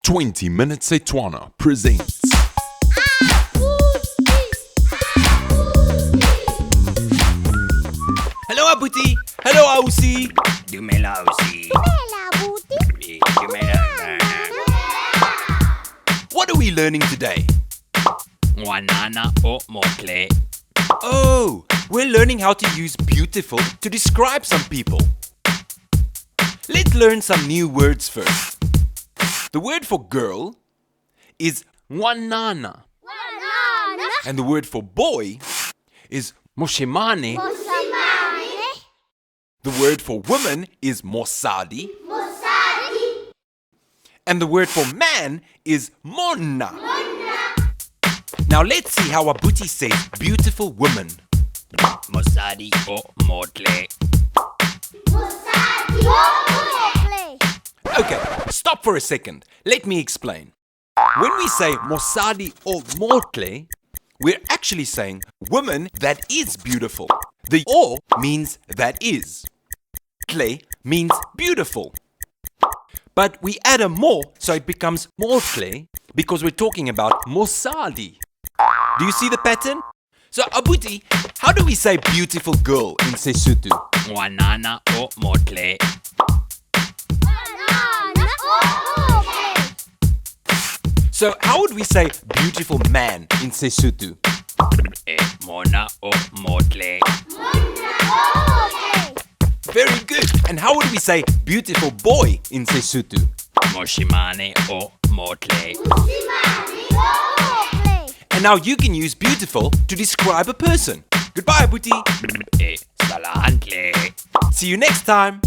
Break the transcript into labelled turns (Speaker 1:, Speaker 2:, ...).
Speaker 1: 20 Minutes Setswana presents
Speaker 2: Hello Abuti. Hello Ausi.
Speaker 3: Dumela Ausi.
Speaker 4: Dumela Abuti.
Speaker 3: Dumela.
Speaker 2: What are we learning today?
Speaker 3: Ngwanana o motle.
Speaker 2: Oh, we're learning how to use beautiful to describe some people. Let's learn some new words first. The word for girl is ngwanana.
Speaker 4: Banana.
Speaker 2: And the word for boy is moshemane.
Speaker 4: Mosamane.
Speaker 2: The word for woman is mosadi.
Speaker 4: Mosadi.
Speaker 2: And the word for man is monna. Now let's see how Abuti says beautiful woman.
Speaker 3: Mosadi o motle.
Speaker 4: Mosadi. Play.
Speaker 2: Okay, stop for a second. Let me explain. When we say mosadi or motle, we're actually saying woman that is beautiful. The o means that is. Tle means beautiful. But we add a mo so it becomes motle because we're talking about mosadi. Do you see the pattern? So Abuti, how do we say beautiful girl in Sesotho?
Speaker 3: Ngwanana o motle.
Speaker 4: Banana. Play.
Speaker 2: So how would we say beautiful man in Sesotho?
Speaker 3: E mona o motle.
Speaker 4: Play.
Speaker 2: Very good. And how would we say beautiful boy in Sesotho?
Speaker 3: Moshimane o motle.
Speaker 4: Play.
Speaker 2: And now you can use beautiful to describe a person. Goodbye, Abuti.
Speaker 3: E salahantle.
Speaker 2: See you next time.